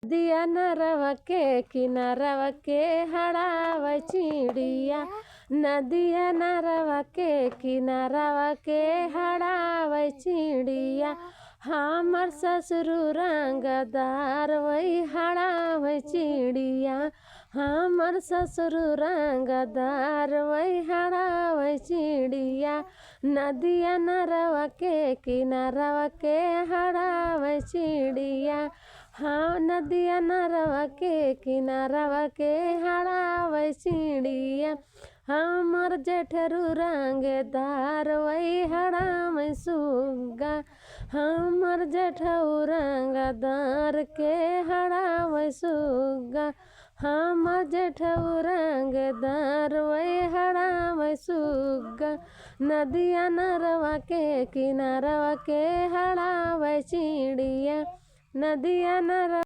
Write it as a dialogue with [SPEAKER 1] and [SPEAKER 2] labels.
[SPEAKER 1] दिया नरवा के किनारवा के हड़ावे चिड़िया। नदिया नरवा के किनारवा के हड़ावे चिड़िया। हमर ससुर रंगदार वही हड़ावे चिड़िया। हमर ससुर रंगदार वही हड़ावे चिड़िया। नदिया नरवा के किनारवा के हड़ावे चिड़िया। हाँ नदिया नरवा के किनारवा के हड़ावे चिड़िया। हमर जेठरू रंगदार वही हड़ावे सुग्गा। हमर जेठऊ रंगदार के हड़ावे सुग्गा। हमर जेठऊ रंगदार वही हड़ावे सुग्गा। नदिया नरवा के किनारवा के हड़ावे चिड़िया। नदिया नरवा